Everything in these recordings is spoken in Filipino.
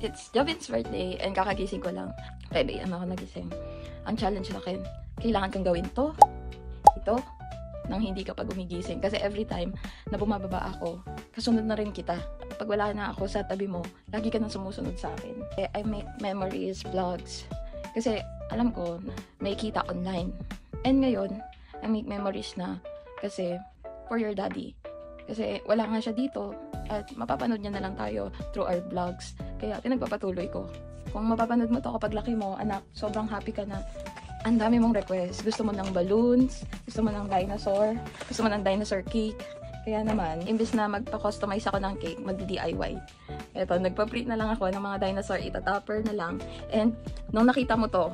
It's Jovin's birthday and kakagising ko lang. 5 AM ako nagising. Ang challenge sa akin, kailangan kong gawin ito, nang hindi ka pa gumigising. Kasi every time na bumababa ako, kasunod na rin kita. Pag wala na ako sa tabi mo, lagi ka nang sumusunod sa akin. I make memories, vlogs. Kasi alam ko, may kita online. And ngayon, I make memories na kasi for your daddy. Kasi wala nga siya dito at mapapanood niya na lang tayo through our vlogs. Kaya pinagpapatuloy ko. Kung mapapanood mo to kapag laki mo, anak, sobrang happy ka na. Ang dami mong request. Gusto mo ng balloons, gusto mo ng dinosaur, gusto mo ng dinosaur cake. Kaya naman, imbes na magpa-customize ako ng cake, mag-DIY. Eto, nagpa-print na lang ako ng mga dinosaur, itatopper na lang. And nung nakita mo to,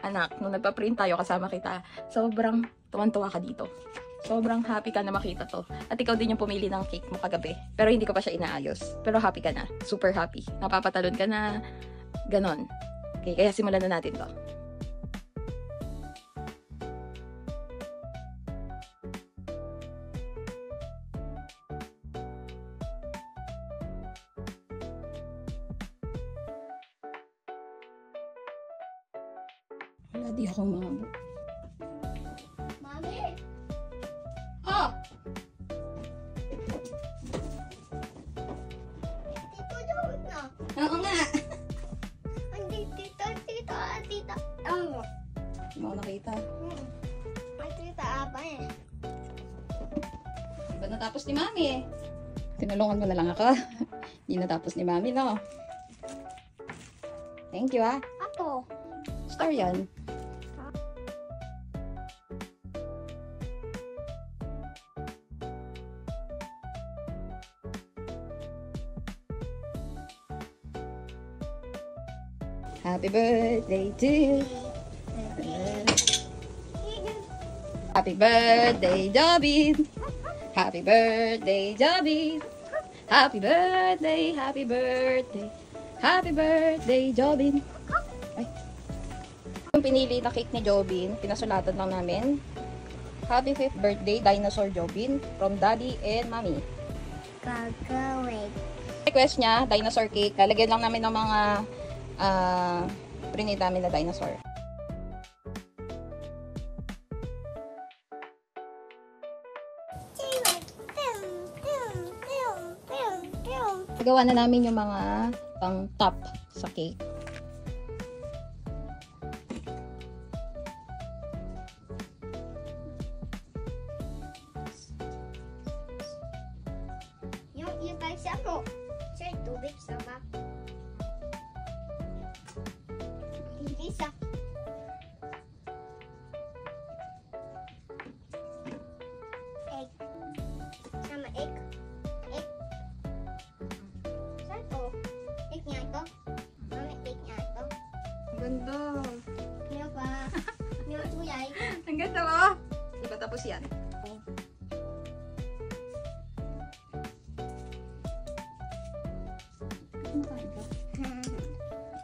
anak, nung nagpa-print tayo kasama kita, sobrang tuwan-tuwa ka dito. Sobrang happy ka na makita to. At ikaw din yung pumili ng cake mo kagabi. Pero hindi ko pa siya inaayos. Pero happy ka na. Super happy. Napapatalon ka na. Ganon. Okay, kaya simulan na natin to. Wala, di ako maabot. Mami! Oh! Tito, Jawin na. Oo nga! Tita. Oh. Hindi mo ako nakita. Ay, tita, apa eh. Di ba natapos ni Mami? Tinulungan mo na lang ako. Hindi natapos ni Mami, no? Thank you, ah. Ako. Star yan. Happy birthday to you. Happy birthday, Jobin. Happy birthday, Jobin. Happy birthday, happy birthday. Happy birthday, Jobin. Ay. Yung pinili na cake ni Jobin, pinasulatan lang namin. Happy 5th birthday, Dinosaur Jobin, from Daddy and Mommy. Gagawin. Request niya, dinosaur cake. Lalagyan lang namin ng mga printed namin na dinosaur. Gawa na namin yung mga pang top sa cake. Yung tayo siya mo. Sir, tubig sama. Isa. Egg. Sama egg. Egg. Saan to? Egg niya ito? Mami, egg niya ito. Ang ganda. Meron pa. Meron tuyay. Ang ganda mo. Diba tapos yan?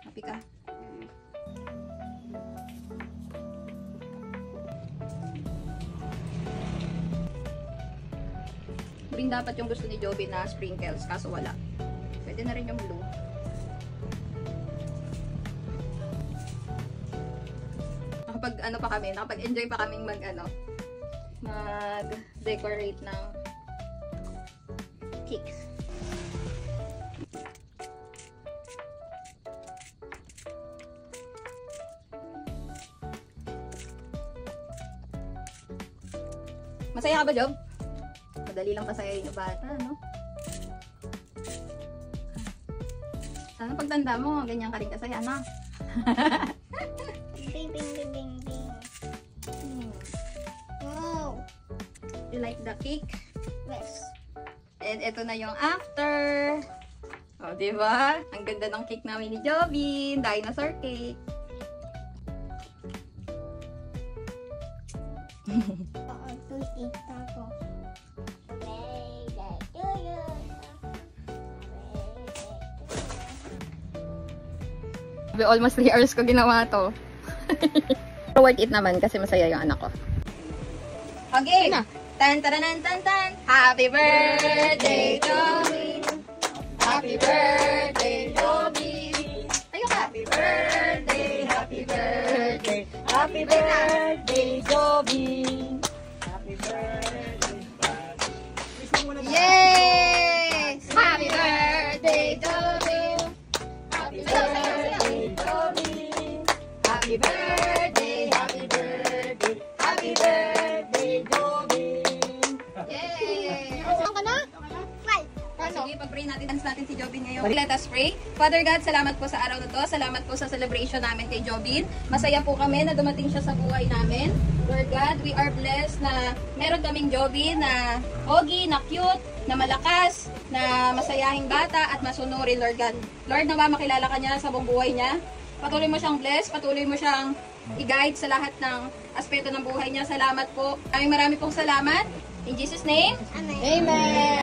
Happy ka? Green dapat yung gusto ni Joby na sprinkles, kaso wala. Pwede na rin yung blue. Nakapag ano pa kami, nakapag-enjoy pa kaming mag-decorate ng cake. Masaya ka ba, Job? Madali lang pasayahin yung bata, no? Sana pagtanda mo, ganyan ka rin kasaya, no? Bing, bing, bing, bing, bing. Wow. You like the cake? Yes. And ito na yung after. O, diba? Ang ganda ng cake namin ni Jobin. Dinosaur cake. Almost 3 hours ko ginawa to. Worth it naman kasi masaya yung anak ko. Okay. Tan taranan tan tan. Happy birthday, Joby. Happy birthday, Joby. birthday. Happy birthday, Joby. Happy birthday. Yes! Happy birthday, Joby! Happy birthday, Joby. Happy birthday, happy birthday. Happy birthday, Joby. Yay! Saan ka na? Five. Sige, pag-pray natin, dance natin si Jobin ngayon. Let us pray. Father God, salamat po sa araw na to. Salamat po sa celebration namin kay Jobin. Masaya po kami na dumating siya sa buhay namin. Lord God, we are blessed na meron kaming Jobin na pogi, na cute, na malakas, na masayahing bata at masunurin, Lord God. Lord, nawa makilala ka niya sa buong buhay niya. Patuloy mo siyang bless, patuloy mo siyang i-guide sa lahat ng aspeto ng buhay niya. Salamat po. Maraming pong salamat. In Jesus' name, Amen. Amen.